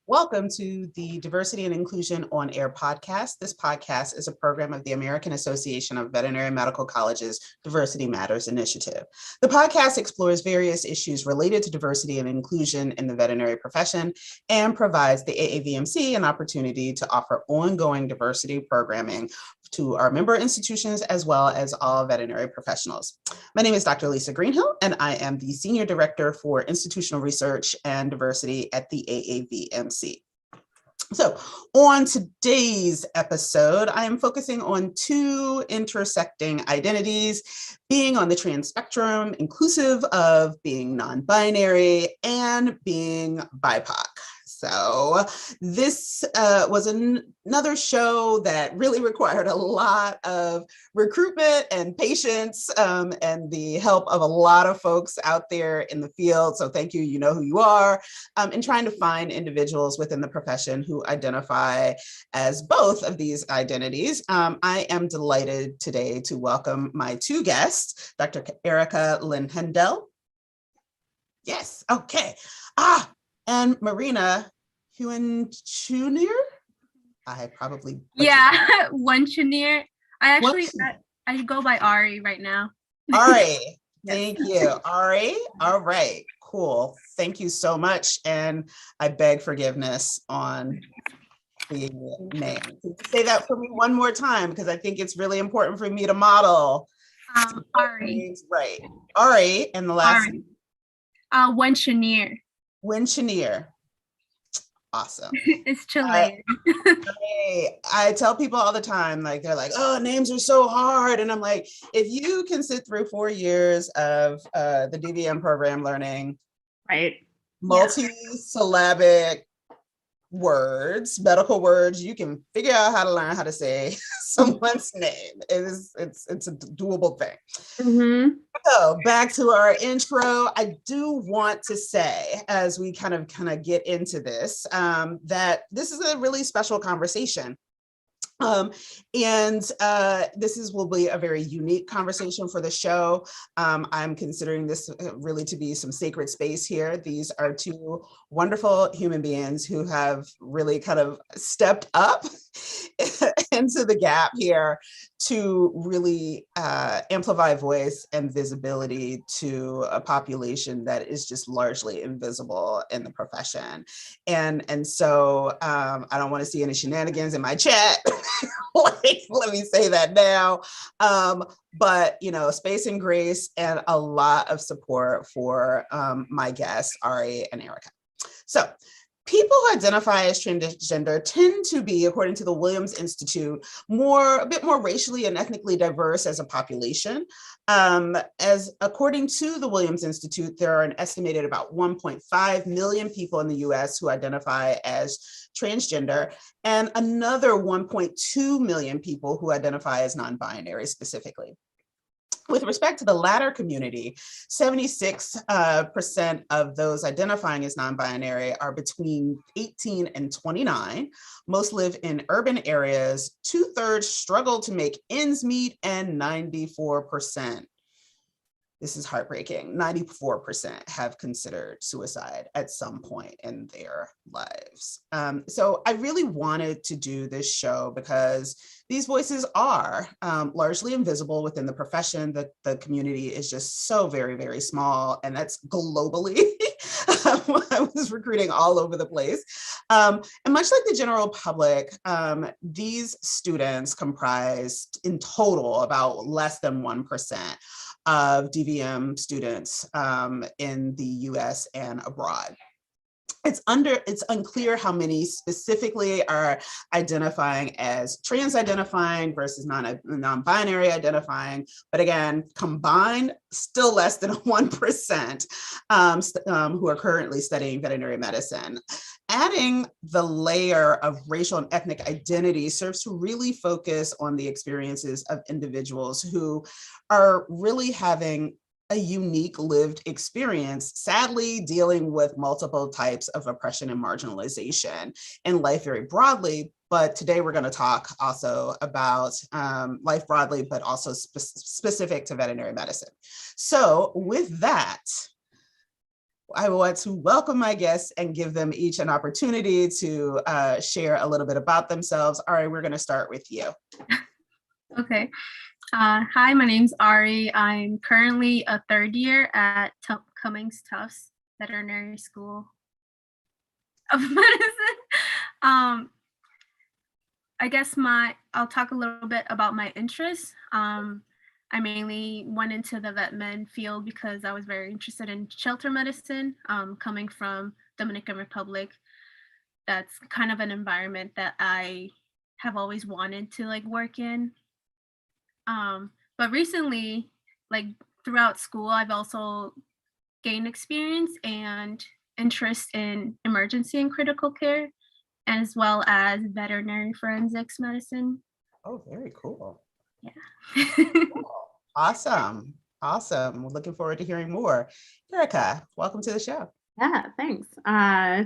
Welcome to the Diversity and Inclusion on Air podcast. This podcast is a program of the American Association of Veterinary Medical Colleges Diversity Matters Initiative. The podcast explores various issues related to diversity and inclusion in the veterinary profession and provides the AAVMC an opportunity to offer ongoing diversity programming to our member institutions as well as all veterinary professionals. My name is Dr. Lisa Greenhill, and I am the Senior Director for Institutional Research and Diversity at the AAVMC. So on today's episode, I am focusing on two intersecting identities, being on the trans spectrum, inclusive of being non-binary and being BIPOC. So this was another show that really required a lot of recruitment and patience and the help of a lot of folks out there in the field. So thank you, you know who you are, in trying to find individuals within the profession who identify as both of these identities. I am delighted today to welcome my two guests, Dr. Erika Lynn Hendell. Yes, okay. And Marina Huenchunir. I probably Huenchunir. I go by Ari right now. Ari, thank you. Ari, all right, cool. Thank you so much. And I beg forgiveness on the name. Say that for me one more time, because I think it's really important for me to model. Ari. Right. Ari, and the last name? Huenchunir. Huenchunir. Awesome. It's Chilean. I tell people all the time, like, they're like, oh, names are so hard. And I'm like, if you can sit through 4 years of the DVM program learning, right, multi-syllabic words, medical words, you can figure out how to learn how to say someone's name. It's a doable thing. Mm-hmm. So back to our intro, I do want to say, as we kind of get into this, that this is a really special conversation. This will be a very unique conversation for the show. I'm considering this really to be some sacred space here. These are two wonderful human beings who have really kind of stepped up into the gap here to really amplify voice and visibility to a population that is just largely invisible in the profession. And so I don't want to see any shenanigans in my chat. Let me say that now. But, you know, space and grace and a lot of support for my guests, Ari and Erika. So people who identify as transgender tend to be, according to the Williams Institute, a bit more racially and ethnically diverse as a population. As according to the Williams Institute, there are an estimated about 1.5 million people in the US who identify as transgender, and another 1.2 million people who identify as non-binary specifically. With respect to the latter community, 76% of those identifying as non-binary are between 18 and 29. Most live in urban areas, 2/3 struggle to make ends meet, and 94%, this is heartbreaking, 94% have considered suicide at some point in their lives. So I really wanted to do this show because these voices are largely invisible within the profession. The community is just so very, very small, and that's globally. I was recruiting all over the place. And much like the general public, these students comprise in total about less than 1% of DVM students in the US and abroad. It's unclear how many specifically are identifying as trans identifying versus non-binary identifying, but again, combined, still less than 1% who are currently studying veterinary medicine. Adding the layer of racial and ethnic identity serves to really focus on the experiences of individuals who are really having a unique lived experience, sadly dealing with multiple types of oppression and marginalization in life very broadly. But today we're going to talk also about life broadly, but also specific to veterinary medicine. So with that, I want to welcome my guests and give them each an opportunity to share a little bit about themselves. Ari, we're going to start with you. Okay. Hi, my name's Ari. I'm currently a third year at Cummings Tufts Veterinary School of Medicine. I guess I'll talk a little bit about my interests. I mainly went into the vet med field because I was very interested in shelter medicine, coming from Dominican Republic. That's kind of an environment that I have always wanted to like work in. But recently, like throughout school, I've also gained experience and interest in emergency and critical care, as well as veterinary forensics medicine. Oh, very cool. Yeah. Cool. Awesome. Awesome. We're looking forward to hearing more. Erika, welcome to the show. Yeah, thanks.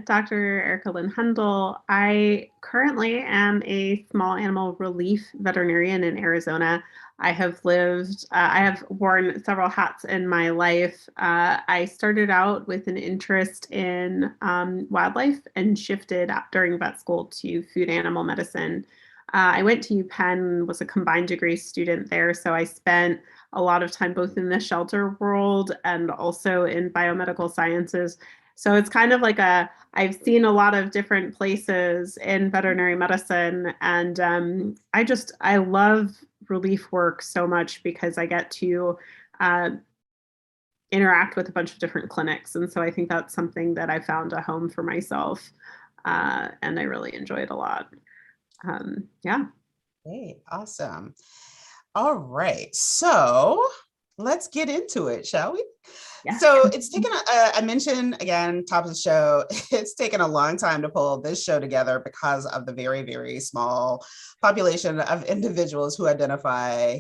Dr. Erika Lynn Hendell. I currently am a small animal relief veterinarian in Arizona. I have worn several hats in my life. I started out with an interest in wildlife and shifted during vet school to food animal medicine. I went to UPenn, was a combined degree student there, so I spent a lot of time both in the shelter world and also in biomedical sciences. So it's kind of like I've seen a lot of different places in veterinary medicine, and I love relief work so much because I get to interact with a bunch of different clinics. And so I think that's something that I found a home for myself, and I really enjoy it a lot. Yeah. Hey, awesome. All right, so let's get into it, shall we? Yeah. So it's taken, I mentioned again, top of the show, it's taken a long time to pull this show together because of the very, very small population of individuals who identify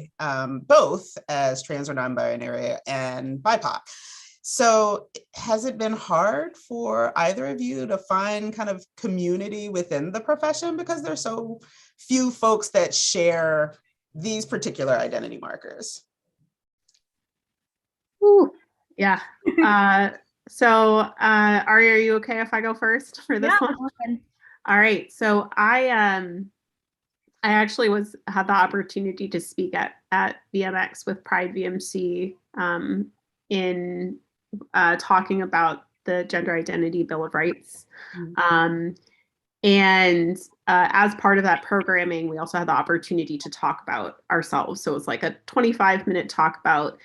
both as trans or non-binary and BIPOC. So has it been hard for either of you to find kind of community within the profession because there's so few folks that share these particular identity markers? Ooh, yeah. So Ari, are you okay if I go first for this one? Okay. All right. So I actually had the opportunity to speak at VMX with PrideVMC in talking about the Gender Identity Bill of Rights. Mm-hmm. And as part of that programming, we also had the opportunity to talk about ourselves. So it was like a 25-minute talk about,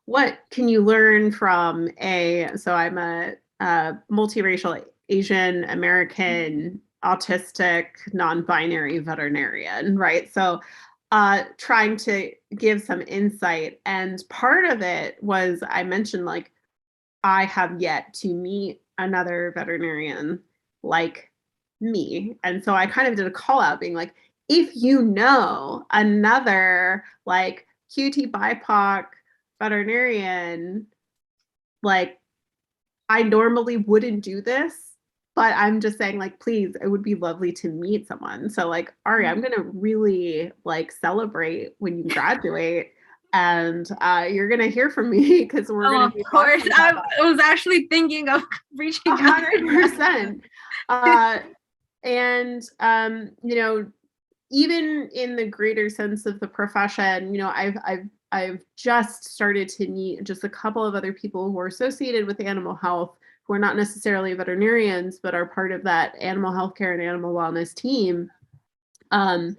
what can you learn from so I'm a multiracial Asian American autistic non-binary veterinarian, right? So trying to give some insight. And part of it was I mentioned like, I have yet to meet another veterinarian like me. And so I kind of did a call out being like, if you know another like QT BIPOC veterinarian, like I normally wouldn't do this, but I'm just saying like, please, it would be lovely to meet someone. So like, Ari, I'm going to really like celebrate when you graduate. And you're going to hear from me because we're going to be talking about that. I was actually thinking of reaching out. 100%. And, even in the greater sense of the profession, I've just started to meet just a couple of other people who are associated with animal health, who are not necessarily veterinarians, but are part of that animal healthcare and animal wellness team. And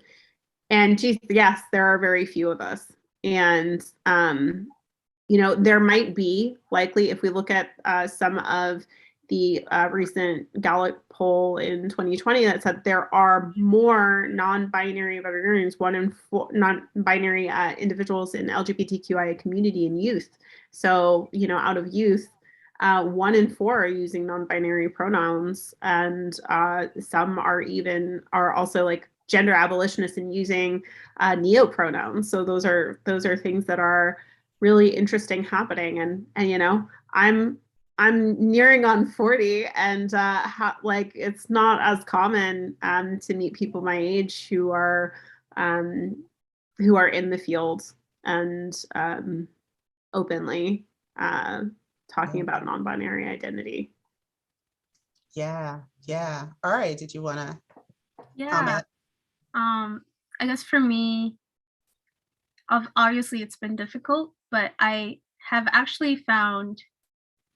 geez, yes, there are very few of us. And, there might be likely, if we look at some of the recent Gallup poll in 2020 that said there are more non-binary veterinarians, 1 in 4 non-binary individuals in LGBTQIA community and youth. So, out of youth, 1 in 4 are using non-binary pronouns, and some are also like gender abolitionists and using neo-pronouns. So those are things that are really interesting happening. And I'm nearing on 40, and it's not as common to meet people my age who are in the field and openly talking about non-binary identity. Yeah. All right. Did you want to Yeah. comment? I guess for me, obviously it's been difficult, but I have actually found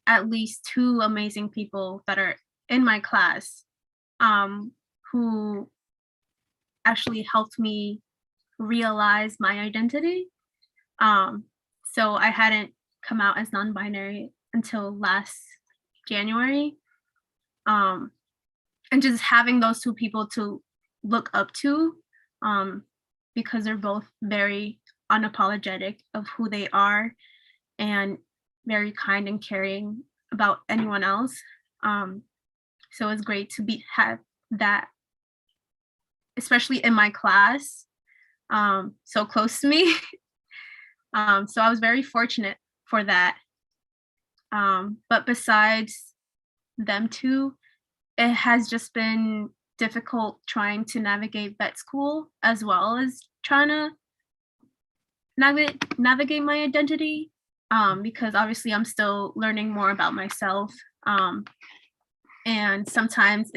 at least two amazing people that are in my class, who actually helped me realize my identity. So I hadn't come out as non-binary until last January. And just having those two people to look up to, because they're both very unapologetic of who they are and very kind and caring about anyone else. So it's great to have that, especially in my class, so close to me. So I was very fortunate for that. But besides them two, it has just been difficult trying to navigate vet school as well as trying to navigate my identity, because obviously I'm still learning more about myself. And sometimes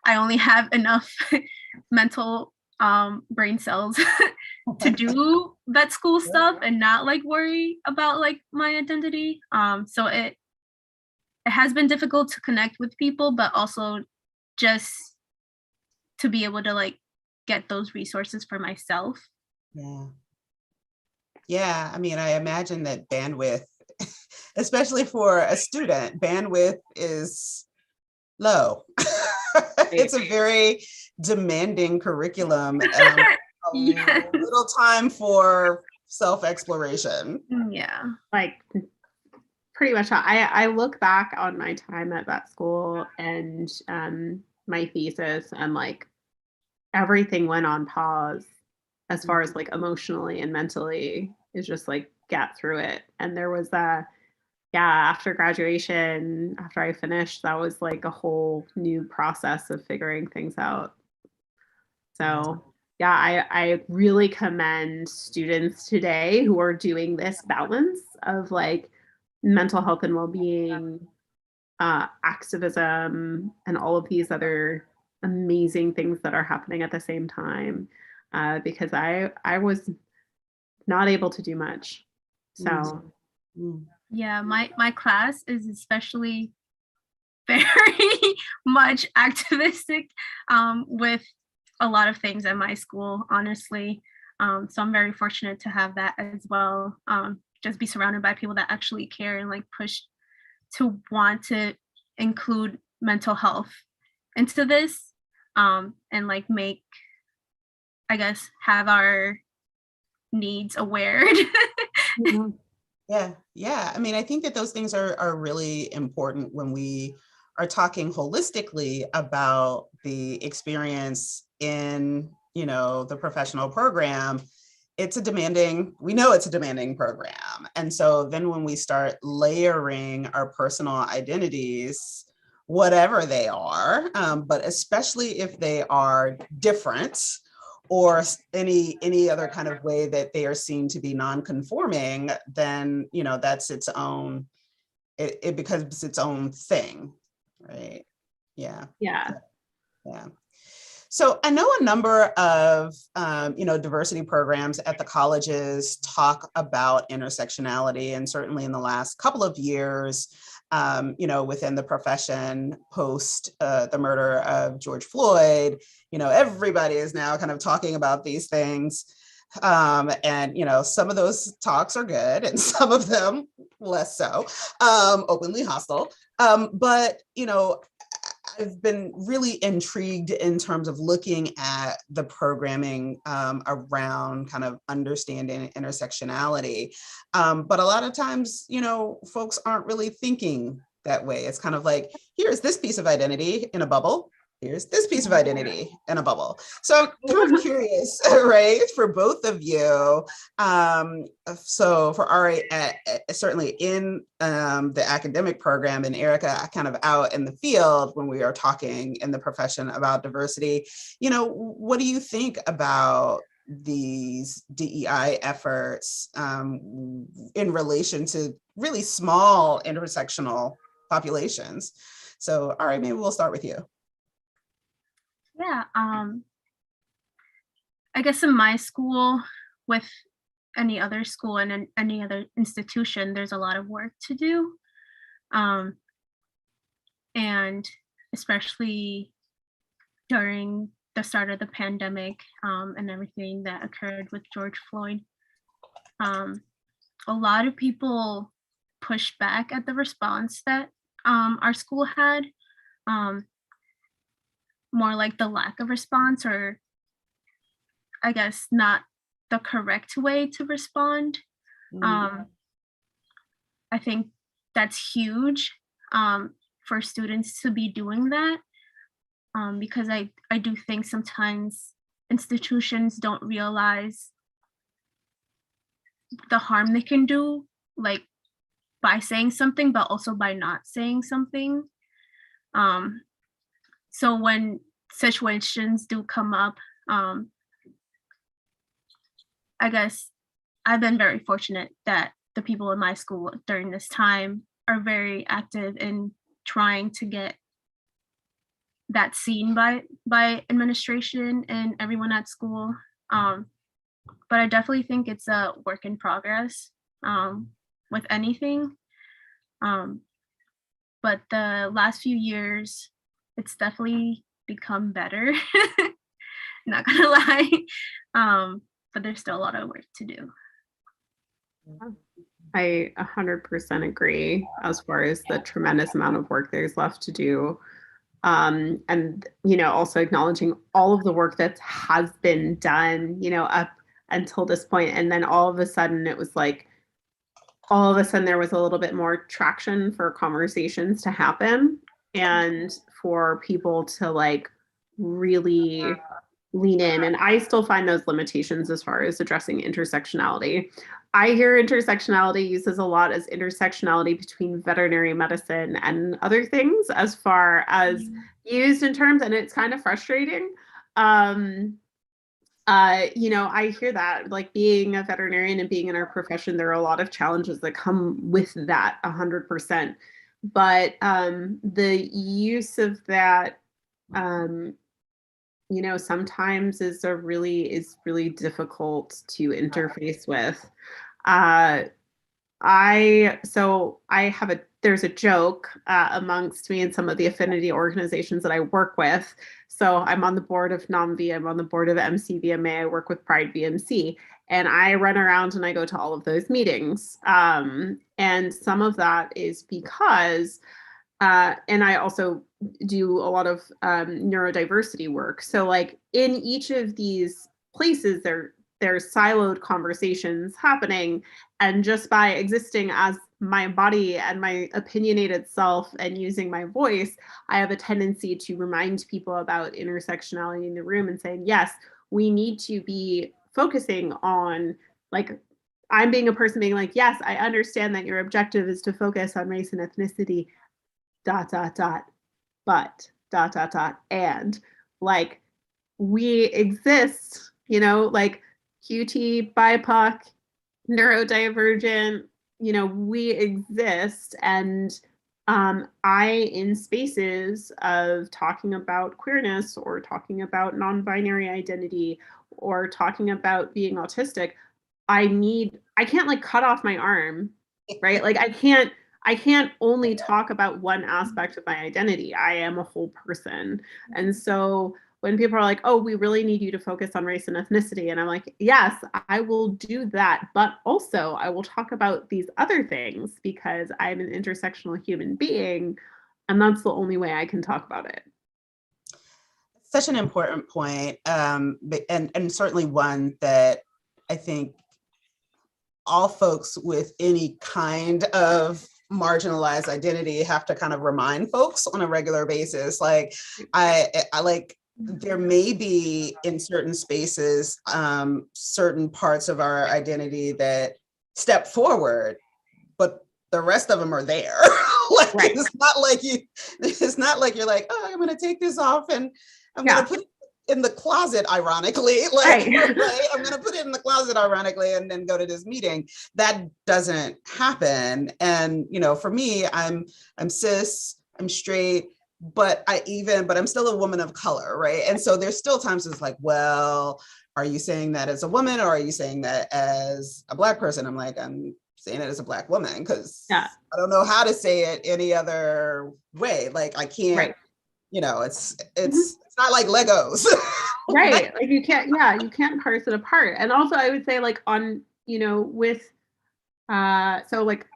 I only have enough mental brain cells to do vet school stuff and not like worry about like my identity. So it has been difficult to connect with people, but also just to be able to like get those resources for myself. Yeah, I mean, I imagine that bandwidth, especially for a student, bandwidth is low. It's a very demanding curriculum. Yeah. Little time for self-exploration. Yeah. Like pretty much, I look back on my time at that school and my thesis, and like everything went on pause as far as like emotionally and mentally. Is just like get through it. And there was after graduation, after I finished, that was like a whole new process of figuring things out. So I really commend students today who are doing this balance of like mental health and well-being, activism, and all of these other amazing things that are happening at the same time, because I was not able to do much. So yeah, my class is especially very much activistic, with a lot of things at my school, honestly. So I'm very fortunate to have that as well. Just be surrounded by people that actually care and like push to want to include mental health into this, and like make, I guess, have our needs aware. Yeah. I mean, I think that those things are really important when we are talking holistically about the experience in, the professional program. We know it's a demanding program. And so then when we start layering our personal identities, whatever they are, but especially if they are different, or any other kind of way that they are seen to be non-conforming, then that's its own, it becomes its own thing, right? Yeah. So I know a number of diversity programs at the colleges talk about intersectionality, and certainly in the last couple of years, within the profession post the murder of George Floyd, everybody is now kind of talking about these things. And some of those talks are good and some of them less so, openly hostile. But I've been really intrigued in terms of looking at the programming around kind of understanding intersectionality. But a lot of times, folks aren't really thinking that way. It's kind of like, here's this piece of identity in a bubble. Here's this piece of identity in a bubble. So I'm kind of curious, right, for both of you. So for Ari, certainly in the academic program, and Erika kind of out in the field when we are talking in the profession about diversity, what do you think about these DEI efforts in relation to really small intersectional populations. So, all right, maybe we'll start with you. Yeah, I guess in my school, with any other school and in any other institution, there's a lot of work to do. And especially during the start of the pandemic and everything that occurred with George Floyd, a lot of people pushed back at the response that our school had, more like the lack of response, or I guess not the correct way to respond. I think that's huge for students to be doing that, because I do think sometimes institutions don't realize the harm they can do, like by saying something, but also by not saying something. So when situations do come up, I guess I've been very fortunate that the people in my school during this time are very active in trying to get that seen by administration and everyone at school. But I definitely think it's a work in progress with anything. But the last few years, it's definitely become better. Not gonna lie. But there's still a lot of work to do. I 100% agree as far as the tremendous amount of work there's left to do. And, also acknowledging all of the work that has been done, up until this point. And then all of a sudden it was like, all of a sudden there was a little bit more traction for conversations to happen and for people to like really lean in. And I still find those limitations as far as addressing intersectionality. I hear intersectionality used as a lot as intersectionality between veterinary medicine and other things as far as used in terms, and it's kind of frustrating. I hear that, like, being a veterinarian and being in our profession, there are a lot of challenges that come with that 100%. But the use of that, sometimes is really difficult to interface with. There's a joke amongst me and some of the affinity organizations that I work with. So I'm on the board of NOMV, I'm on the board of MCVMA, I work with PrideVMC, and I run around and I go to all of those meetings. And some of that is because, and I also do a lot of neurodiversity work. So like in each of these places, there's siloed conversations happening, and just by existing as my body and my opinionated self and using my voice, I have a tendency to remind people about intersectionality in the room and saying, yes, we need to be focusing on, like, I'm being a person being like, yes, I understand that your objective is to focus on race and ethnicity, ... but ... and like we exist, like QT, BIPOC, neurodivergent, we exist. And I, in spaces of talking about queerness or talking about non-binary identity or talking about being autistic, I can't like cut off my arm, right? Like I can't only talk about one aspect of my identity. I am a whole person. And so when people are like, oh, we really need you to focus on race and ethnicity, and I'm like, yes, I will do that. But also I will talk about these other things because I'm an intersectional human being. And that's the only way I can talk about it. Such an important point, and certainly one that I think all folks with any kind of marginalized identity have to kind of remind folks on a regular basis. Like I like, there may be in certain spaces, certain parts of our identity that step forward, but the rest of them are there. Like, right. It's not like you're like, oh, I'm going to take this off and I'm going to put it in the closet, ironically, like, right? I'm gonna put it in the closet, ironically, and then go to this meeting. That doesn't happen. And, you know, for me, I'm cis, I'm straight, but I'm still a woman of color, right? And so there's still times it's like, well, are you saying that as a woman or are you saying that as a Black person? I'm like, I'm saying it as a Black woman because I don't know how to say it any other way. Like I can't, you know, it's not like Legos. Right. Like you can't parse it apart. And also I would say like on, you know, with so like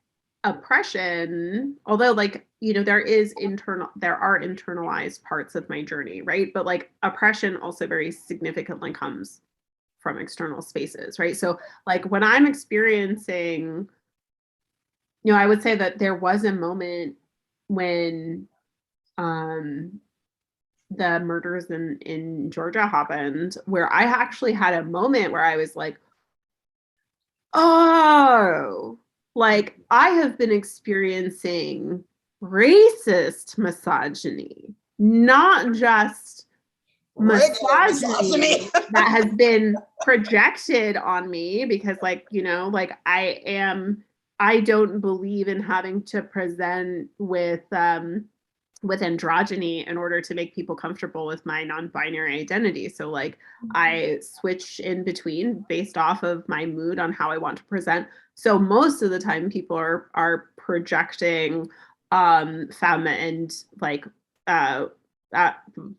oppression, although like, you know, there are internalized parts of my journey, right? But like oppression also very significantly comes from external spaces, right? So like when I'm experiencing, you know, I would say that there was a moment when the murders in Georgia happened where I actually had a moment where I was like, oh, like I have been experiencing racist misogyny, not just misogyny that has been projected on me because like, you know, like I don't believe in having to present with androgyny in order to make people comfortable with my non-binary identity. So like I switch in between based off of my mood on how I want to present. So most of the time people are projecting femme and like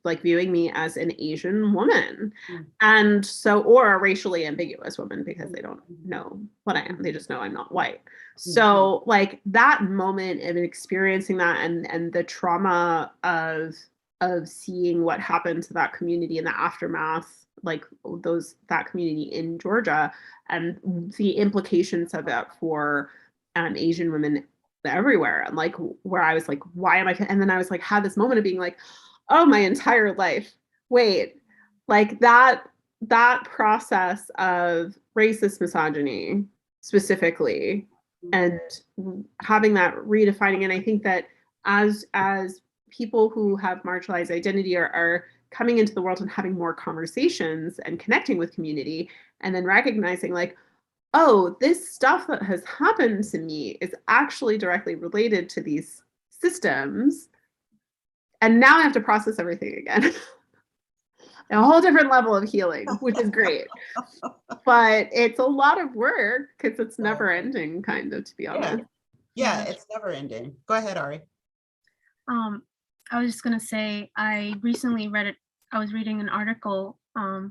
like viewing me as an Asian woman. And so, or a racially ambiguous woman because they don't know what I am. They just know I'm not white. So like that moment of experiencing that and the trauma of seeing what happened to that community in the aftermath, like that community in Georgia and the implications of it for Asian women everywhere. And like where I was like, why am I? And then I was like, had this moment of being like, oh, my entire life. Wait, like that process of racist misogyny specifically and having that redefining. And I think that as people who have marginalized identity are coming into the world and having more conversations and connecting with community and then recognizing like, oh, this stuff that has happened to me is actually directly related to these systems. And now I have to process everything again. A whole different level of healing, which is great. But it's a lot of work because it's never ending, kind of, to be honest. Yeah, it's never ending. Go ahead, Ari. I was just gonna say, I recently I was reading an article, not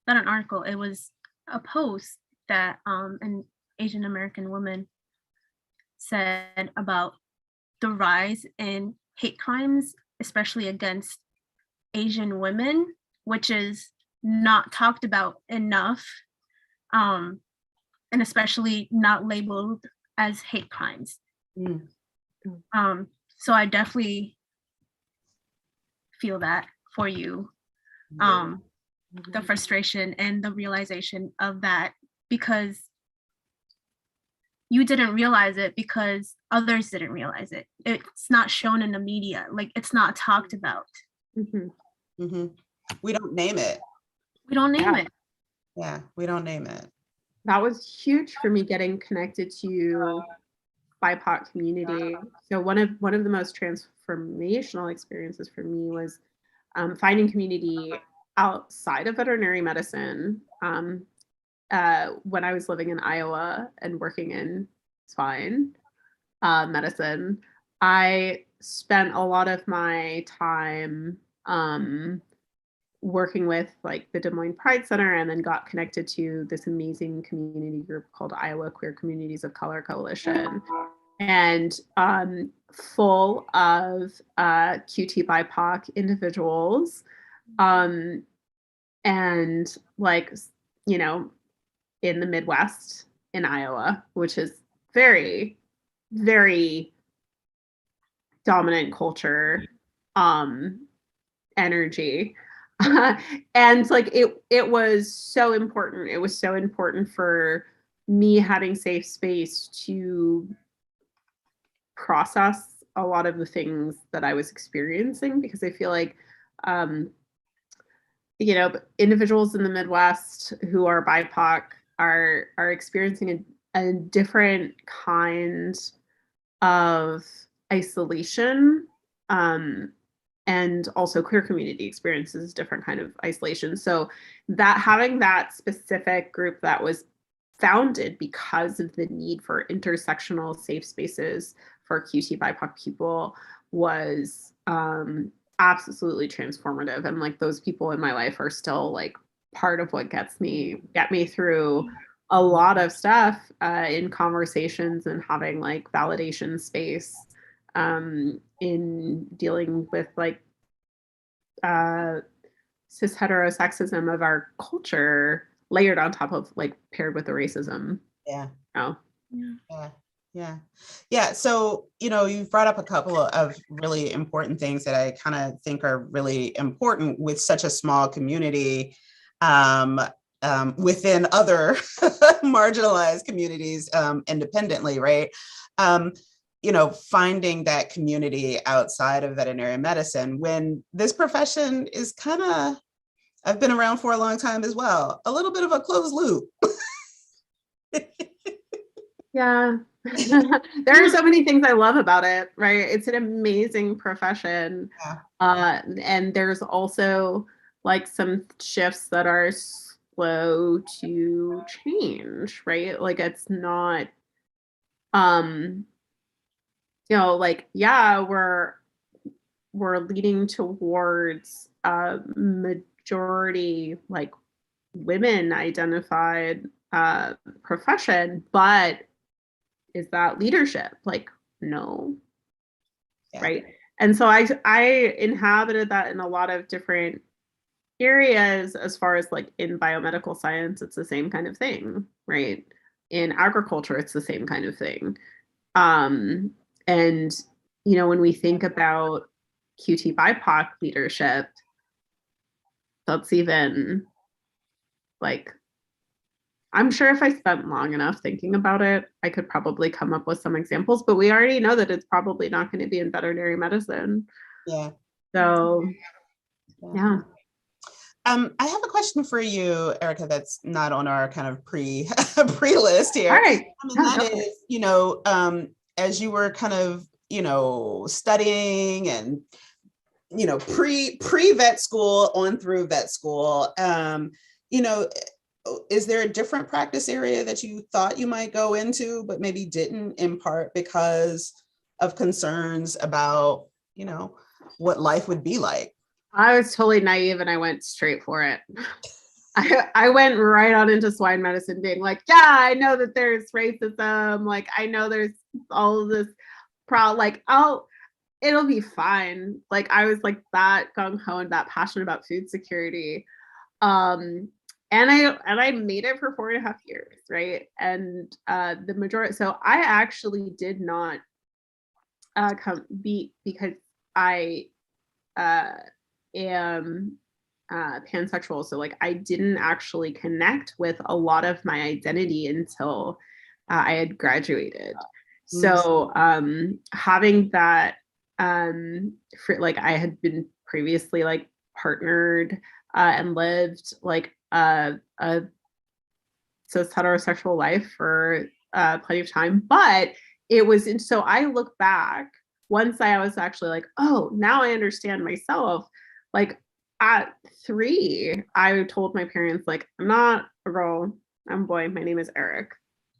an article, it was a post that an Asian American woman said about the rise in hate crimes, especially against Asian women, which is not talked about enough, and especially not labeled as hate crimes. So I definitely feel that for you, the frustration and the realization of that, because you didn't realize it because others didn't realize it. It's not shown in the media. Like it's not talked about. We don't name it. We don't name it. Yeah, we don't name it. That was huge for me getting connected to BIPOC community. So one of the most transformational experiences for me was finding community outside of veterinary medicine. When I was living in Iowa and working in swine medicine, I spent a lot of my time working with like the Des Moines Pride Center and then got connected to this amazing community group called Iowa Queer Communities of Color Coalition. And full of QT BIPOC individuals. And like, you know, in the Midwest in Iowa, which is very, very dominant culture, energy. And like it was so important. It was so important for me having safe space to process a lot of the things that I was experiencing, because I feel like individuals in the Midwest who are BIPOC are experiencing a different kind of isolation, and also queer community experiences different kind of isolation. So that having that specific group that was founded because of the need for intersectional safe spaces for QT BIPOC people was absolutely transformative. And like those people in my life are still like part of what get me through a lot of stuff in conversations and having like validation space in dealing with like cis heterosexism of our culture layered on top of like paired with the racism. Yeah. Oh. Yeah. So, you've brought up a couple of really important things that I kind of think are really important with such a small community within other marginalized communities independently, right? Finding that community outside of veterinary medicine when this profession is kind of, I've been around for a long time as well, a little bit of a closed loop. Yeah. There are so many things I love about it, right? It's an amazing profession. Yeah. And there's also like some shifts that are slow to change, right? Like it's not, like, yeah, we're leading towards majority like women identified profession, but is that leadership? Like, no. Yeah. Right. And so I inhabited that in a lot of different areas. As far as like in biomedical science, it's the same kind of thing, right? In agriculture, it's the same kind of thing. And when we think about QT BIPOC leadership, that's even like, I'm sure if I spent long enough thinking about it, I could probably come up with some examples, but we already know that it's probably not going to be in veterinary medicine. Yeah. So, yeah. I have a question for you, Erika, that's not on our kind of pre-list here. All right. And that is, as you were kind of, studying and, pre-vet school on through vet school, is there a different practice area that you thought you might go into, but maybe didn't, in part because of concerns about, what life would be like? I was totally naive and I went straight for it. I went right on into swine medicine being like, yeah, I know that there's racism. Like, I know there's all of this like, it'll be fine. Like, I was like that gung-ho and that passionate about food security. And I made it for 4.5 years, right? And the majority, so I actually did not because I am pansexual. So like I didn't actually connect with a lot of my identity until I had graduated. So having that, like I had been previously like partnered and lived like a cis heterosexual life for plenty of time, but it was, so I look back once I was actually like, oh, now I understand myself. Like at 3, I told my parents, like, I'm not a girl, I'm a boy, my name is Eric.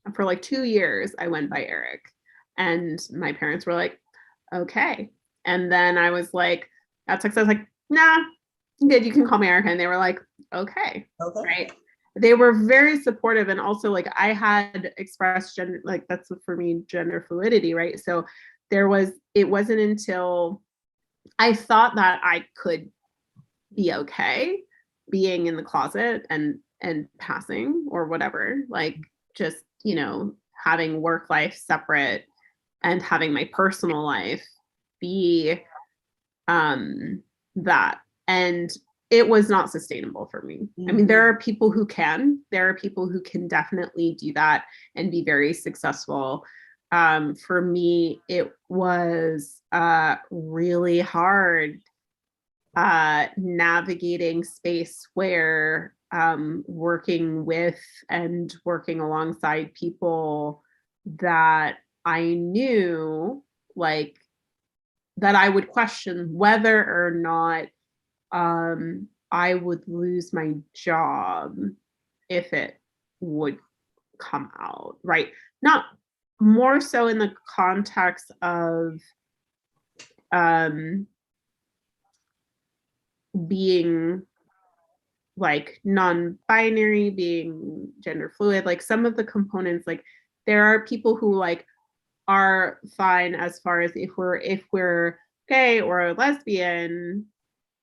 And for like 2 years, I went by Eric. And my parents were like, okay. And then I was like, at 6, I was like, nah, good, you can call me Erica. And they were like, okay. Right. They were very supportive. And also like I had expressed gender, like that's for me, gender fluidity, right? So it wasn't until I thought that I could be okay being in the closet and passing or whatever, like just, having work life separate and having my personal life be that. And it was not sustainable for me. I mean, there are people who can definitely do that and be very successful. For me, it was really hard navigating space where working with and working alongside people that I knew, like, that I would question whether or not I would lose my job if it would come out, right? Not more so in the context of being like non-binary, being gender fluid, like some of the components, like there are people who like are fine as far as if we're gay or lesbian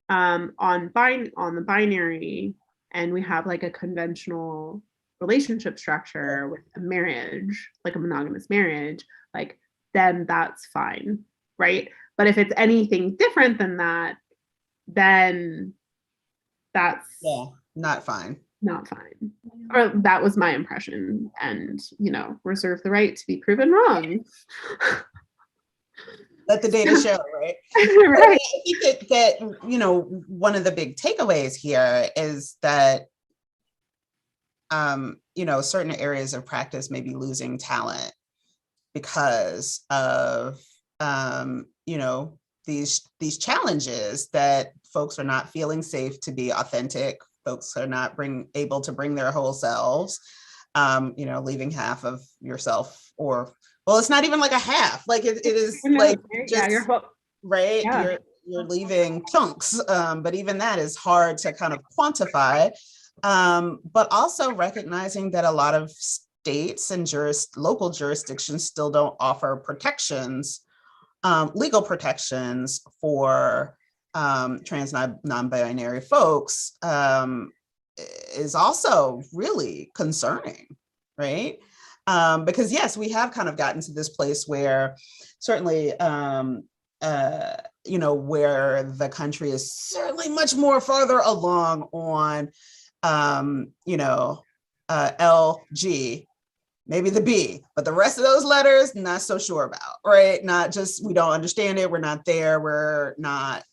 on the binary, and we have like a conventional relationship structure with a marriage, like a monogamous marriage, like then that's fine, right? But if it's anything different than that, then that's not fine. Not fine. Or that was my impression, and reserve the right to be proven wrong. Let the data show, right? Right. I think that one of the big takeaways here is that certain areas of practice may be losing talent because of these challenges, that folks are not feeling safe to be authentic. Folks are not able to bring their whole selves, leaving half of yourself, or, well, it's not even like a half, like it is like just, right? Yeah. You're leaving chunks, but even that is hard to kind of quantify. But also recognizing that a lot of states and local jurisdictions still don't offer protections, legal protections for trans non-binary folks, is also really concerning, right? Because yes, we have kind of gotten to this place where certainly, where the country is certainly much more farther along on, LG, maybe the B, but the rest of those letters, not so sure about, right? Not just, we don't understand it, we're not there, we're not,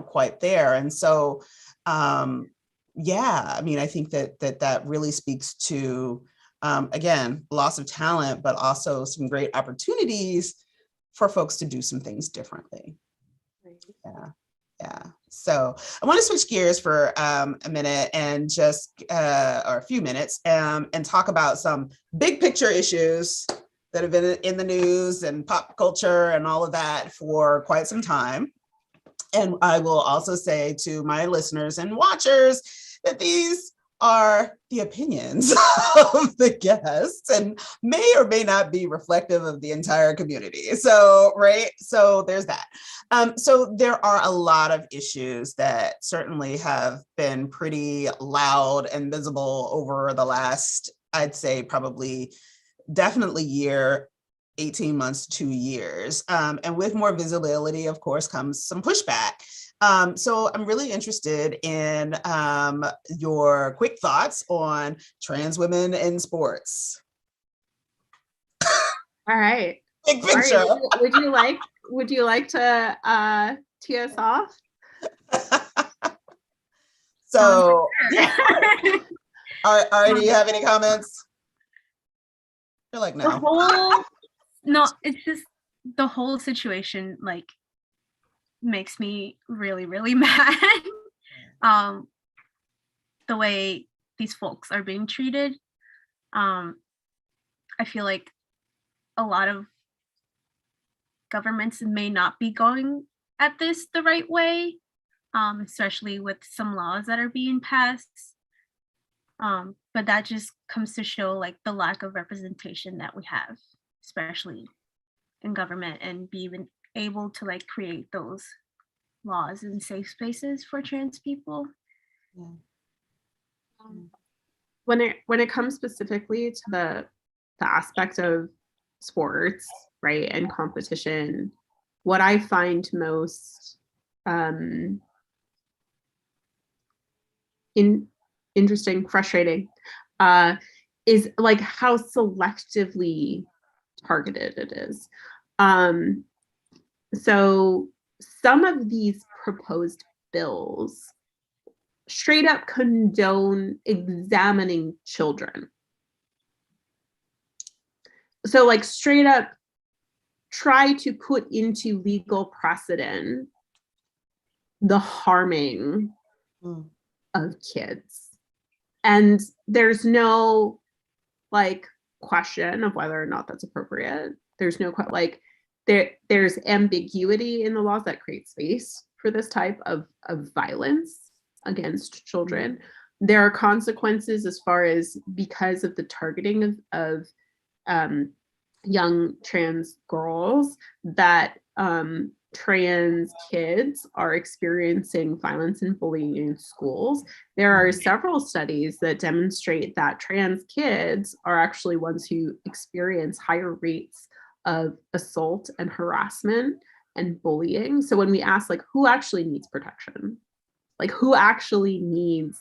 quite there. And so, yeah, I mean, I think that really speaks to, again, loss of talent, but also some great opportunities for folks to do some things differently. Yeah. So I want to switch gears for a minute and just, or a few minutes, and talk about some big picture issues that have been in the news and pop culture and all of that for quite some time. And I will also say to my listeners and watchers that these are the opinions of the guests and may or may not be reflective of the entire community. So, right. So there's that. So there are a lot of issues that certainly have been pretty loud and visible over the last, I'd say probably definitely year, 18 months, 2 years. And with more visibility, of course, comes some pushback. So I'm really interested in your quick thoughts on trans women in sports. All right. Big picture. Right. Would you like to tee us off? So, yeah. Ari, do you have any comments? You're like, no. No, it's just the whole situation, like, makes me really, really mad. The way these folks are being treated. I feel like a lot of governments may not be going at this the right way, especially with some laws that are being passed. But that just comes to show like the lack of representation that we have, especially in government, and be even able to like create those laws and safe spaces for trans people. Yeah. When it comes specifically to the aspect of sports, right, and competition, what I find most interesting, frustrating, is like how selectively targeted it is. So some of these proposed bills straight up condone examining children. So like straight up try to put into legal precedent the harming of kids. And there's no like question of whether or not that's appropriate. There's no like there's ambiguity in the laws that create space for this type of violence against children. There are consequences as far as because of the targeting of young trans girls that trans kids are experiencing violence and bullying in schools. There are several studies that demonstrate that trans kids are actually ones who experience higher rates of assault and harassment and bullying. So when we ask like who actually needs protection, like who actually needs,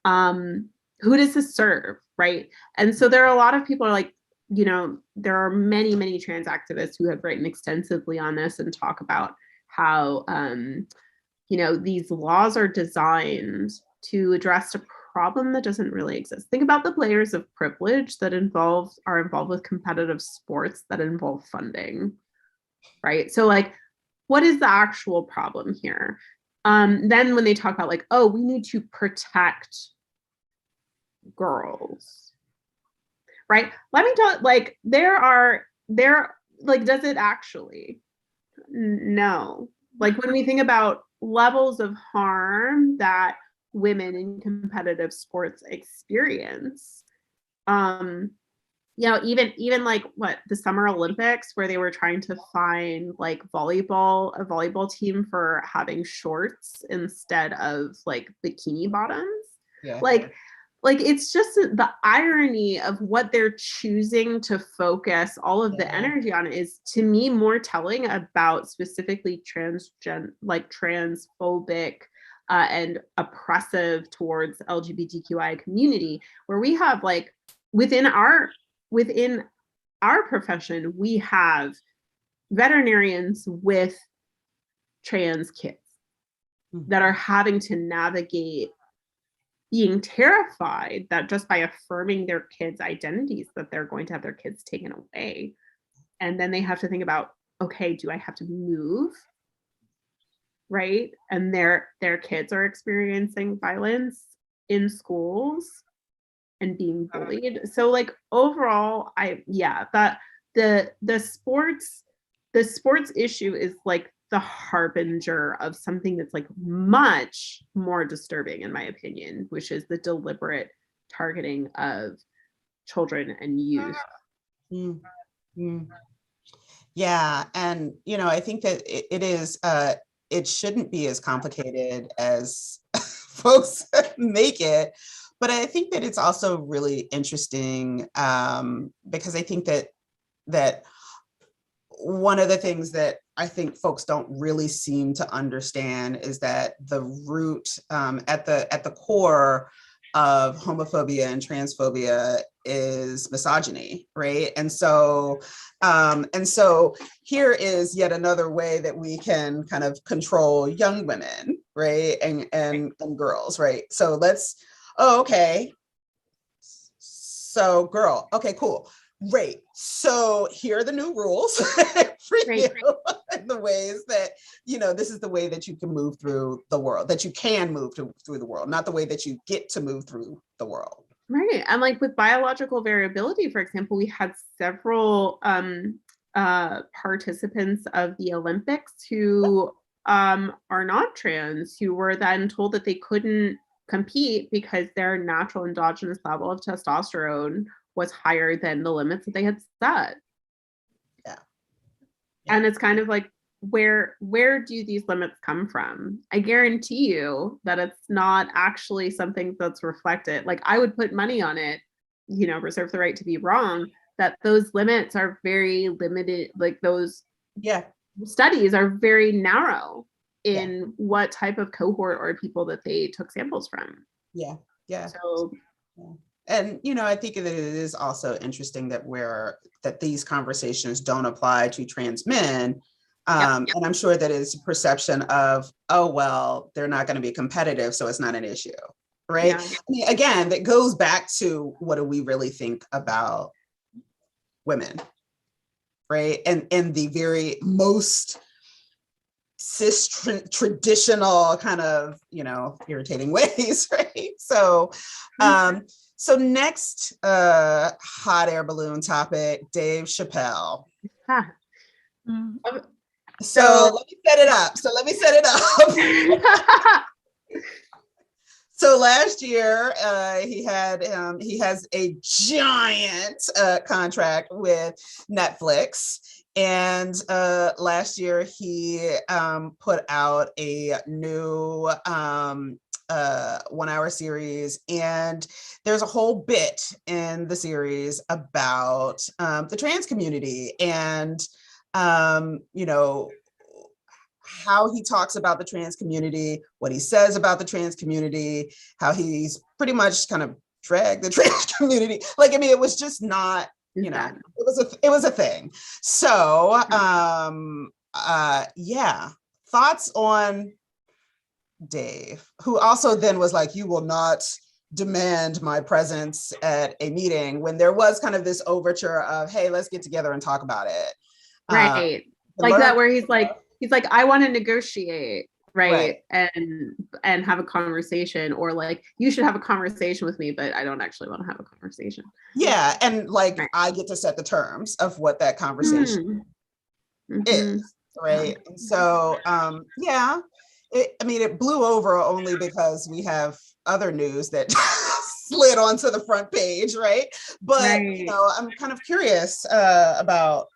who does this serve, right? And so there are a lot of people are like, you know, there are many, many trans activists who have written extensively on this and talk about how, you know, these laws are designed to address a problem that doesn't really exist. Think about the layers of privilege that are involved with competitive sports that involve funding, right? So like, what is the actual problem here? Then when they talk about like, oh, we need to protect girls, right? Let me tell you, like, there, like, does it actually? No. Like when we think about levels of harm that women in competitive sports experience, you know, even like what the Summer Olympics where they were trying to fine like a volleyball team for having shorts instead of like bikini bottoms. Yeah. Like it's just the irony of what they're choosing to focus all of the energy on is to me more telling about specifically transphobic and oppressive towards LGBTQI community, where we have like within our profession, we have veterinarians with trans kids that are having to navigate being terrified that just by affirming their kids' identities that they're going to have their kids taken away. And then they have to think about, okay, do I have to move? Right? And their kids are experiencing violence in schools and being bullied. So like overall, the sports issue is like the harbinger of something that's like much more disturbing in my opinion, which is the deliberate targeting of children and youth. Yeah, and you know, I think that it is it shouldn't be as complicated as folks make it, but I think that it's also really interesting because I think that one of the things that I think folks don't really seem to understand is that the root at the core of homophobia and transphobia is misogyny, right? And so here is yet another way that we can kind of control young women, right? And girls, right? So okay. So girl, okay, cool. Great. So here are the new rules for you in the ways that, you know, this is the way that you can move through the world, that you can move through the world, not the way that you get to move through the world. Right. And like with biological variability, for example, we had several participants of the Olympics who are not trans, who were then told that they couldn't compete because their natural endogenous level of testosterone was higher than the limits that they had set. Yeah. And it's kind of like, where do these limits come from? I guarantee you that it's not actually something that's reflected. Like I would put money on it, you know, reserve the right to be wrong, that those limits are very limited. Like those studies are very narrow in what type of cohort or people that they took samples from. Yeah. So and you know, I think that it is also interesting that these conversations don't apply to trans men And I'm sure that is a perception of, oh, well, they're not going to be competitive, so it's not an issue, right? Yeah. I mean, again, that goes back to what do we really think about women, right? And in the very most cis traditional kind of, irritating ways, right? So, so next hot air balloon topic, Dave Chappelle. Huh. So let me set it up. So last year, he has a giant contract with Netflix. And last year, he put out a new 1-hour series. And there's a whole bit in the series about the trans community and, how he talks about the trans community, what he says about the trans community, how he's pretty much kind of dragged the trans community. Like, I mean, it was just not, it was a thing. So, yeah, thoughts on Dave, who also then was like, you will not demand my presence at a meeting, when there was kind of this overture of, hey, let's get together and talk about it. Right. Like that, where he's like, I want to negotiate, right? And have a conversation, or like, you should have a conversation with me, but I don't actually want to have a conversation. Yeah, and like, I get to set the terms of what that conversation is, right? And so, yeah, it blew over only because we have other news that slid onto the front page, right? But I'm kind of curious about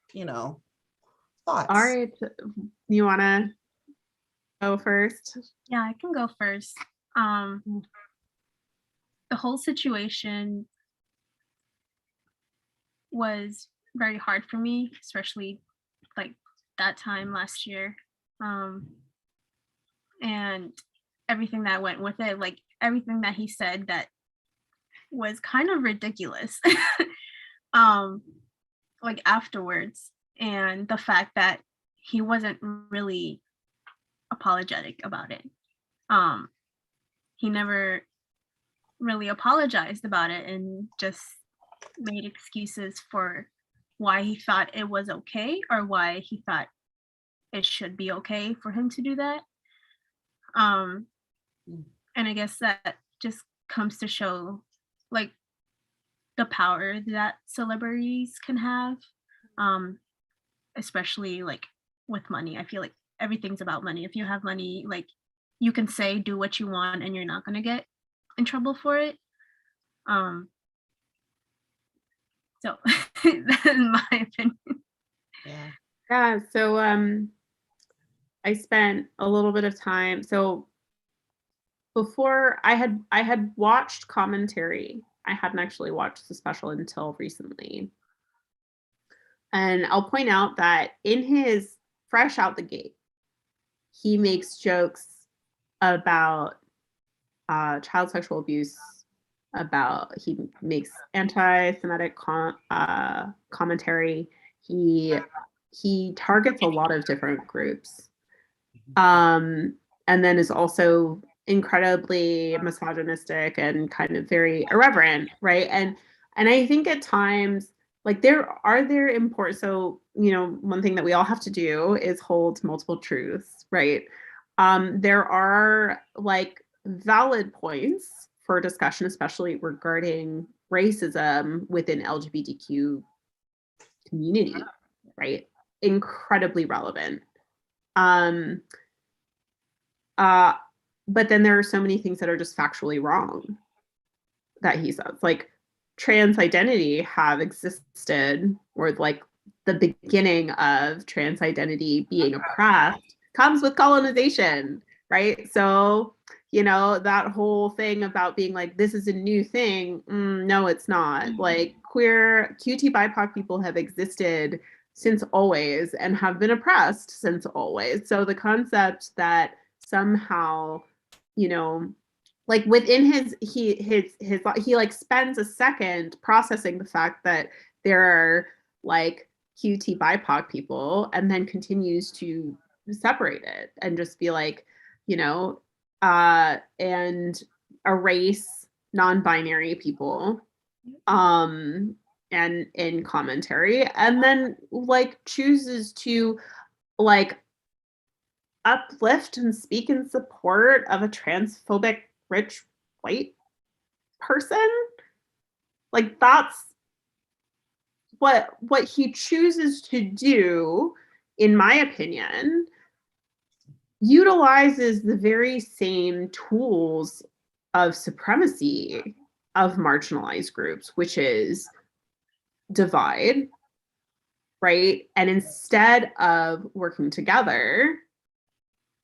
thoughts. All right, you want to go first? Yeah, I can go first. The whole situation was very hard for me, especially like that time last year. And everything that went with it, like everything that he said that was kind of ridiculous, like afterwards, and the fact that he wasn't really apologetic about it. He never really apologized about it and just made excuses for why he thought it was okay, or why he thought it should be okay for him to do that. And I guess that just comes to show like the power that celebrities can have, especially like with money. I feel like everything's about money. If you have money, like, you can say, do what you want, and you're not going to get in trouble for it. So that's my opinion. Yeah. So I spent a little bit of time. So before I had watched commentary. I hadn't actually watched the special until recently. And I'll point out that in his fresh out the gate, he makes jokes about child sexual abuse, he makes anti-Semitic commentary. He targets a lot of different groups. And then is also incredibly misogynistic and kind of very irreverent, right? And I think at times, like, there important, so one thing that we all have to do is hold multiple truths, right? There are like valid points for discussion, especially regarding racism within LGBTQ community, right? Incredibly relevant. But then there are so many things that are just factually wrong that he says, like trans identity have existed, or like the beginning of trans identity being oppressed comes with colonization, right? So, that whole thing about being like, this is a new thing. No, it's not. Like, queer QT BIPOC people have existed since always and have been oppressed since always. So the concept that somehow, like within he like spends a second processing the fact that there are like QT BIPOC people and then continues to separate it and just be like, you know, and erase non-binary people and in commentary, and then like chooses to like uplift and speak in support of a transphobic rich white person. Like that's what he chooses to do, in my opinion, utilizes the very same tools of supremacy of marginalized groups, which is divide, right? And instead of working together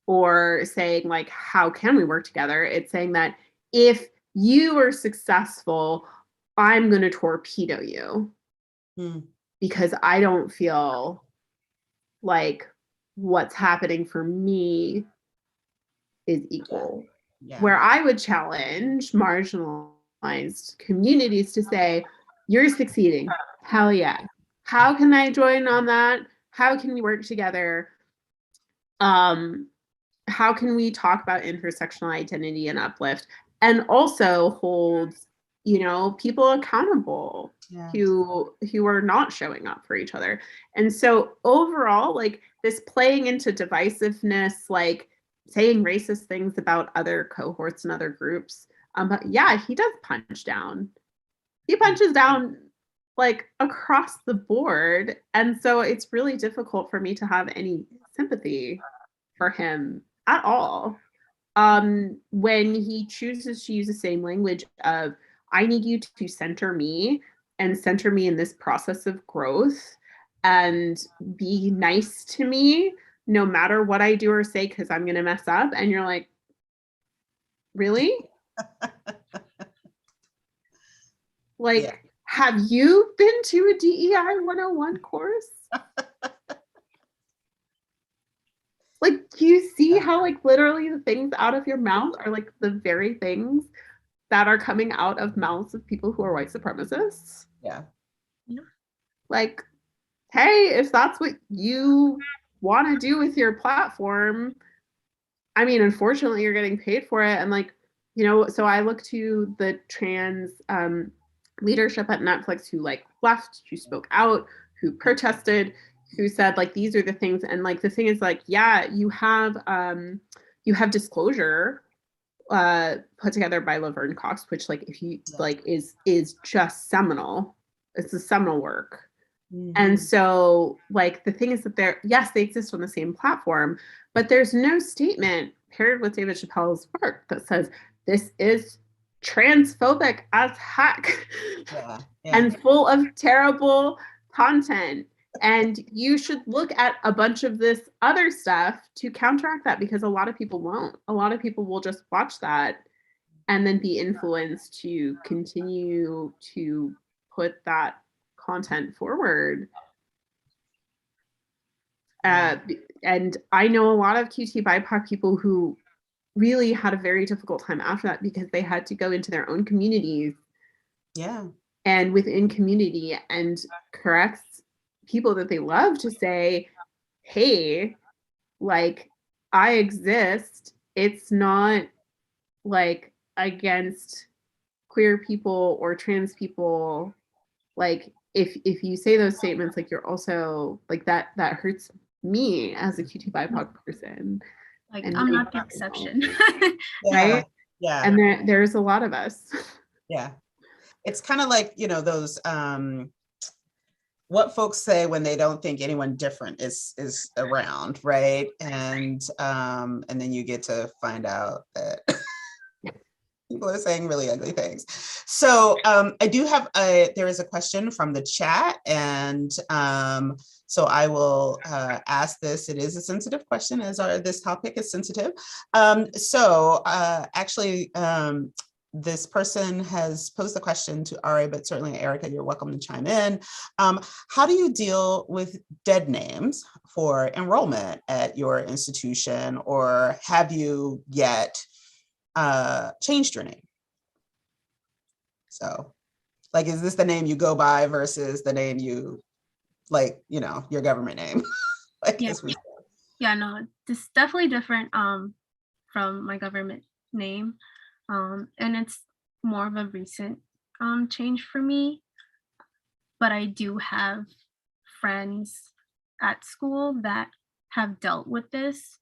or saying like, how can we work together? It's saying that if you are successful, I'm going to torpedo you because I don't feel like what's happening for me is equal. Yeah. Where I would challenge marginalized communities to say, you're succeeding. Hell yeah. How can I join on that? How can we work together? How can we talk about intersectional identity and uplift, and also hold, you know, people accountable who are not showing up for each other? And so overall, like this playing into divisiveness, like saying racist things about other cohorts and other groups. But yeah, he does punch down. He punches down like across the board. And so it's really difficult for me to have any sympathy for him at all. When he chooses to use the same language of, I need you to center me and center me in this process of growth and be nice to me no matter what I do or say, because I'm going to mess up. And you're like, really? Like, yeah. Have you been to a DEI 101 course? Like, do you see how like literally the things out of your mouth are like the very things that are coming out of mouths of people who are white supremacists? Yeah. Like, hey, if that's what you want to do with your platform, I mean, unfortunately, you're getting paid for it. And like, you know, so I look to the trans leadership at Netflix who like left, who spoke out, who protested, who said like, these are the things. And like, the thing is like, yeah, you have disclosure put together by Laverne Cox, which like, if you like is just seminal. It's a seminal work. And so like, the thing is that they exist on the same platform, but there's no statement paired with David Chappelle's work that says this is transphobic as heck and full of terrible content. And you should look at a bunch of this other stuff to counteract that, because a lot of people won't. A lot of people will just watch that and then be influenced to continue to put that content forward. And I know a lot of QT BIPOC people who really had a very difficult time after that because they had to go into their own communities. Yeah. And within community and correct people that they love to say, hey, like, I exist. It's not like against queer people or trans people. Like, if you say those statements, like, you're also like that hurts me as a QT BIPOC person. Like, and I'm not the exception. Right? Yeah. And there's a lot of us. Yeah. It's kind of like, you know, those what folks say when they don't think anyone different is around, right? And then you get to find out that people are saying really ugly things. So I do have there is a question from the chat, and so I will ask this. It is a sensitive question, as this topic is sensitive. Actually, this person has posed the question to Ari, but certainly Erika, you're welcome to chime in. How do you deal with dead names for enrollment at your institution, or have you yet changed your name? So, like, is this the name you go by versus the name you like, you know, your government name. Like, Yeah. as we Yeah, no, it's definitely different from my government name. And it's more of a recent change for me. But I do have friends at school that have dealt with this,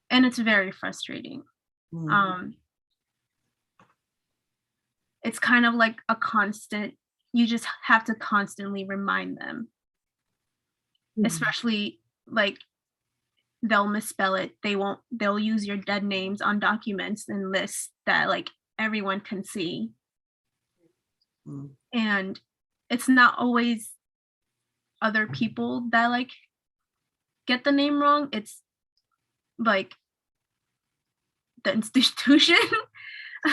and it's very frustrating. Mhm. It's kind of like a constant, you just have to constantly remind them, especially like they'll misspell it. They'll use your dead names on documents and lists that like everyone can see. Mm. And it's not always other people that like get the name wrong. It's like the institution.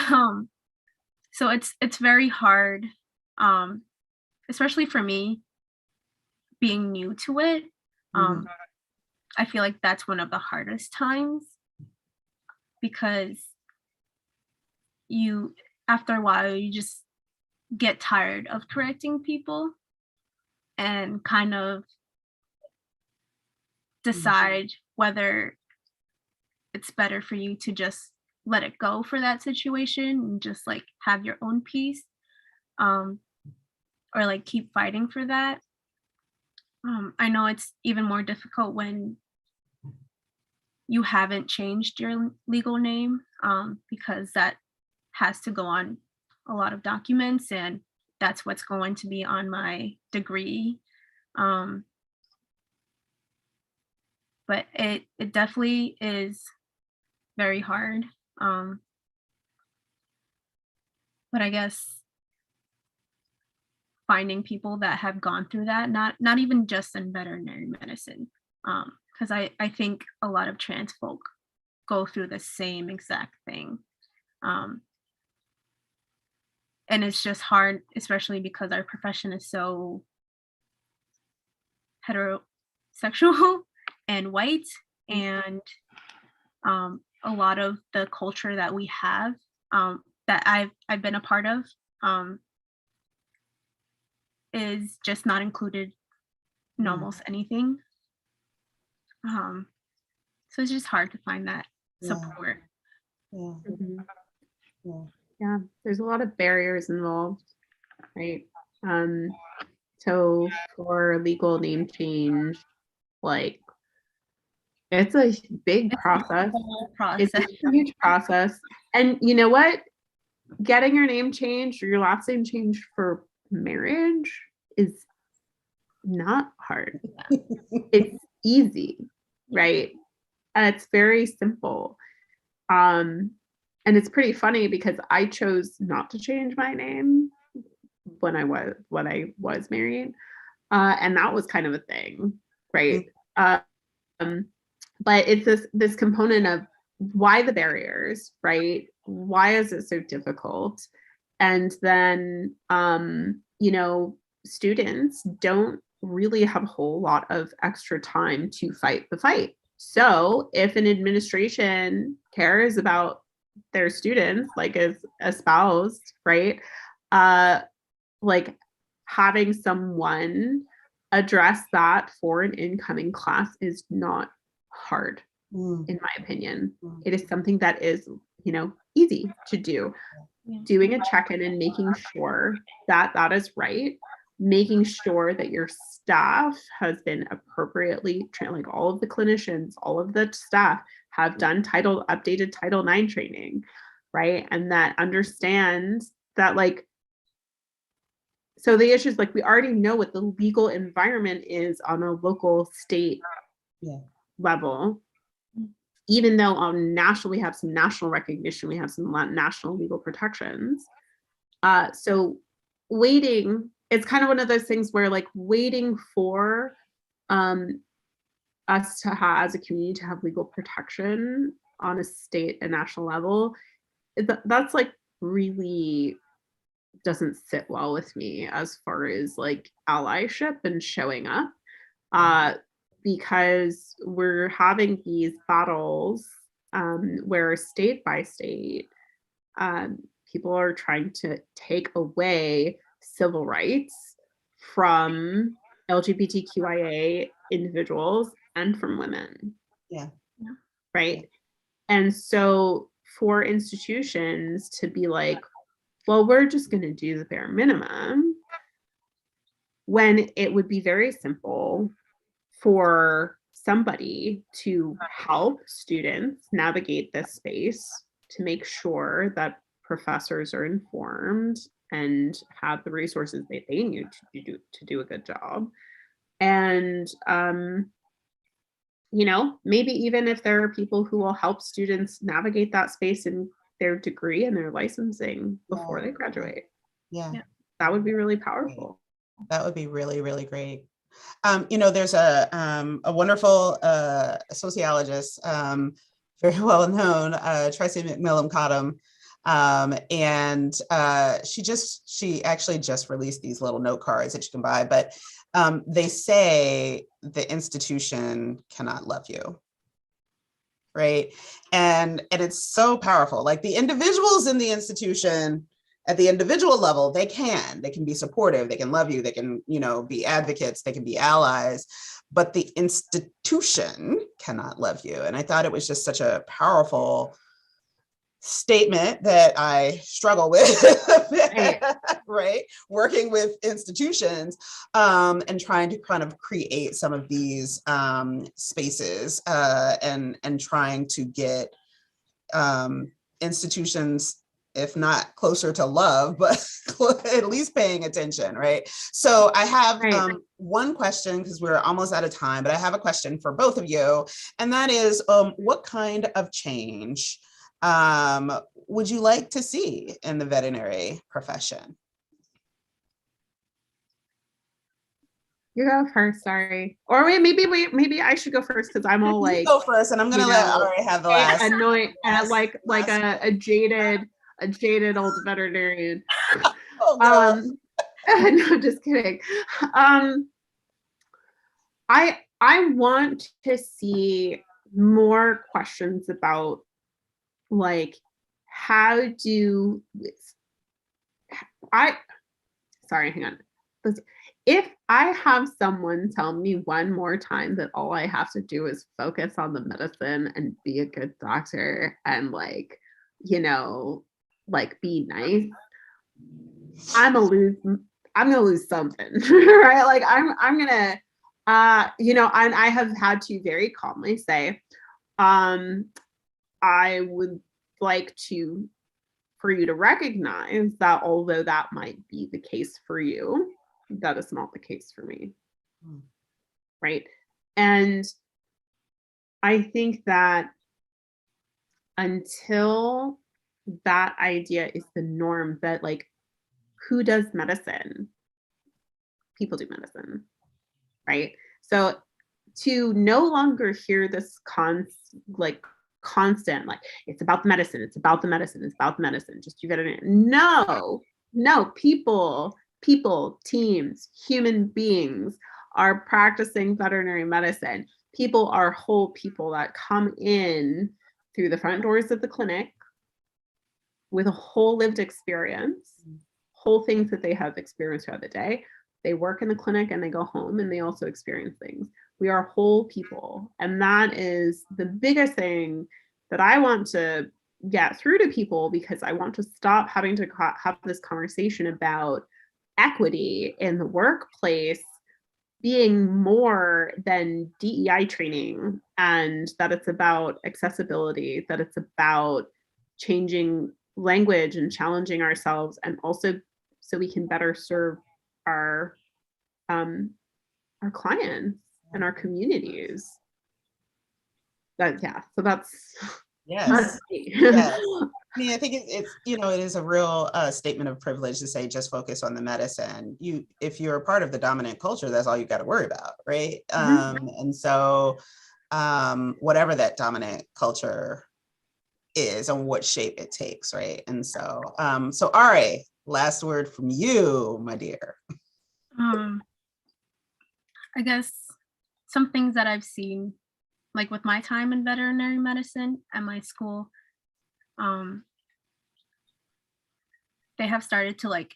um so it's very hard, especially for me being new to it. I feel like that's one of the hardest times, because you, after a while, you just get tired of correcting people and kind of decide whether it's better for you to just let it go for that situation and just like have your own peace, or like keep fighting for that. I know it's even more difficult when you haven't changed your legal name, because that has to go on a lot of documents, and that's what's going to be on my degree. But it definitely is very hard. But I guess finding people that have gone through that, not even just in veterinary medicine, because I think a lot of trans folk go through the same exact thing. And it's just hard, especially because our profession is so heterosexual and white, and a lot of the culture that we have, that I've been a part of, is just not included in almost anything. So it's just hard to find that support. Yeah, there's a lot of barriers involved, right? So for legal name change, like it's a big process. It's a huge process. And you know what? Getting your name changed or your last name changed for marriage is not hard. It's easy, right? And it's very simple. And it's pretty funny because I chose not to change my name when I was married. And that was kind of a thing, right? But it's this component of why the barriers, right? Why is it so difficult? And then you know, students don't really have a whole lot of extra time to fight the fight. So if an administration cares about their students, like as espoused, right? Like having someone address that for an incoming class is not hard, in my opinion. It is something that is, you know, easy to do. Doing a check-in and making sure that that is right, making sure that your staff has been appropriately trained, like all of the clinicians, all of the staff have done updated Title IX training, right? And that understands that, like, so the issue is like we already know what the legal environment is on a local state level, even though on national we have some national recognition, we have some national legal protections. So waiting, it's kind of one of those things where like waiting for us to have, as a community, to have legal protection on a state and national level, that's like really doesn't sit well with me as far as like allyship and showing up, because we're having these battles where state by state people are trying to take away civil rights from LGBTQIA individuals and from women. Yeah. Right. And so for institutions to be like, well, we're just going to do the bare minimum, when it would be very simple for somebody to help students navigate this space, to make sure that professors are informed and have the resources that they need to do a good job. And you know, maybe even if there are people who will help students navigate that space in their degree and their licensing before they graduate. Yeah. That would be really powerful. That would be really, really great. You know, there's a wonderful sociologist, very well known, Tracy McMillan Cottom, and she actually just released these little note cards that you can buy, but they say the institution cannot love you, right? And it's so powerful. Like the individuals in the institution, at the individual level, they can be supportive, they can love you, they can, you know, be advocates, they can be allies, but the institution cannot love you. And I thought it was just such a powerful statement that I struggle with, right? Working with institutions and trying to kind of create some of these spaces and trying to get institutions, if not closer to love, but at least paying attention, right? So I have one question, because we're almost out of time, but I have a question for both of you. And that is, what kind of change would you like to see in the veterinary profession? You go first, sorry. Or maybe I should go first, because I'm all like, you go first, and I'm gonna let Ari have the last. Annoying, like a jaded old veterinarian. Oh, no. No, just kidding. I want to see more questions about, like, sorry, hang on. If I have someone tell me one more time that all I have to do is focus on the medicine and be a good doctor and, like, you know, like, be nice, I'm gonna lose something, right? Like I'm gonna, you know, and I have had to very calmly say, I would like for you to recognize that although that might be the case for you, that is not the case for me. Right. And I think that until that idea is the norm, that, like, who does medicine? People do medicine, right? So to no longer hear this constant, like, it's about the medicine, it's about the medicine, it's about the medicine, just you gotta, no, people, teams, human beings are practicing veterinary medicine. People are whole people that come in through the front doors of the clinic with a whole lived experience, whole things that they have experienced throughout the day. They work in the clinic and they go home and they also experience things. We are whole people. And that is the biggest thing that I want to get through to people, because I want to stop having to have this conversation about equity in the workplace being more than DEI training, and that it's about accessibility, that it's about changing language and challenging ourselves, and also so we can better serve our clients and our communities. So that's yes. Yes. I mean, I think it's, you know, it is a real statement of privilege to say just focus on the medicine. If you're a part of the dominant culture, that's all you got to worry about, right? And so whatever that dominant culture is and what shape it takes, right? And so so Ari, last word from you, my dear. I guess some things that I've seen, like with my time in veterinary medicine at my school, they have started to, like,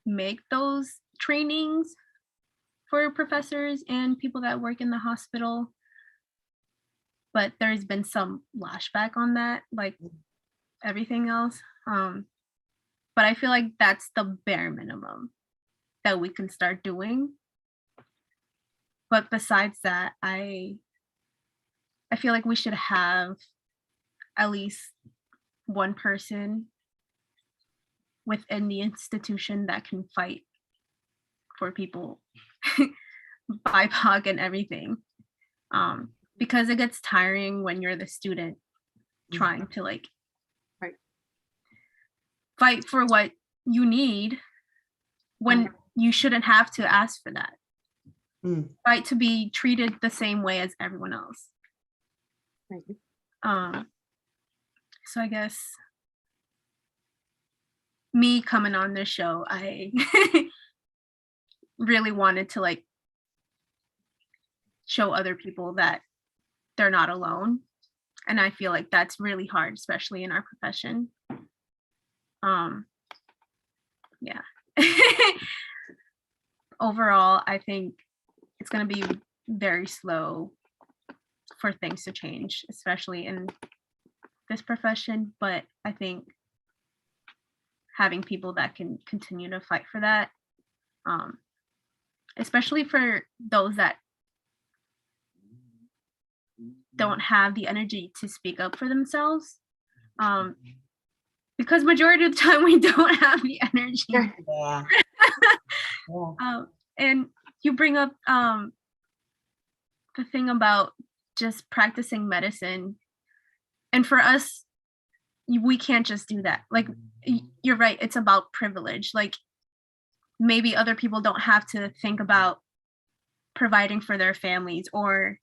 make those trainings for professors and people that work in the hospital. But there's been some lashback on that, like everything else. But I feel like that's the bare minimum that we can start doing. But besides that, I feel like we should have at least one person within the institution that can fight for people, BIPOC and everything. Because it gets tiring when you're the student trying to like fight for what you need when you shouldn't have to ask for that. Fight to be treated the same way as everyone else. So I guess me coming on this show, I really wanted to like show other people that they're not alone. And I feel like that's really hard, especially in our profession. Yeah. Overall, I think it's going to be very slow for things to change, especially in this profession. But I think having people that can continue to fight for that, especially for those that don't have the energy to speak up for themselves, because majority of the time we don't have the energy. Yeah. And you bring up the thing about just practicing medicine, and for us, we can't just do that. Like, you're right, it's about privilege. Like, maybe other people don't have to think about providing for their families or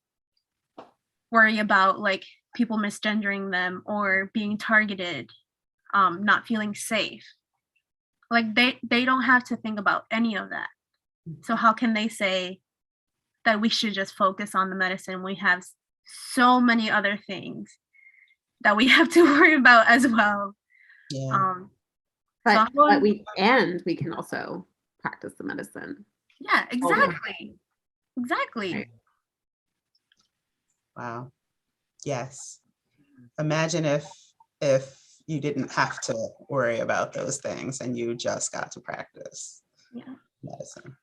worry about like people misgendering them or being targeted, not feeling safe. Like they don't have to think about any of that. So how can they say that we should just focus on the medicine? We have so many other things that we have to worry about as well. Yeah. But we can also practice the medicine. Yeah, exactly. Exactly. Right. Wow. Yes. Imagine if you didn't have to worry about those things and you just got to practice medicine.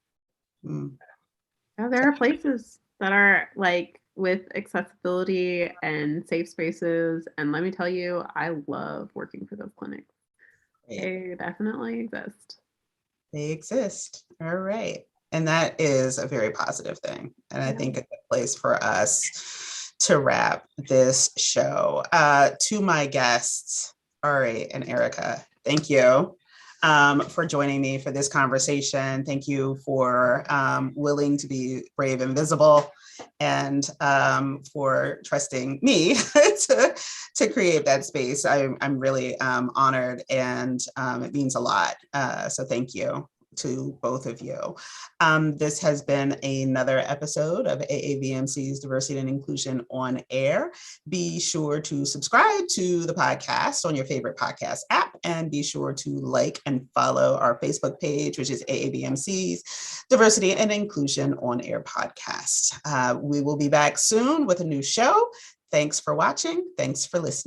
Oh, there are places that are like with accessibility and safe spaces. And let me tell you, I love working for those clinics. They definitely exist. They exist. All right. And that is a very positive thing. And I think it's a place for us to wrap this show. To my guests, Ari and Erika, thank you for joining me for this conversation. Thank you for willing to be brave and visible, and for trusting me to create that space. I'm really honored, and it means a lot. So thank you to both of you. This has been another episode of AAVMC's Diversity and Inclusion on Air. Be sure to subscribe to the podcast on your favorite podcast app, and be sure to like and follow our Facebook page, which is AAVMC's Diversity and Inclusion on Air podcast. We will be back soon with a new show. Thanks for watching. Thanks for listening.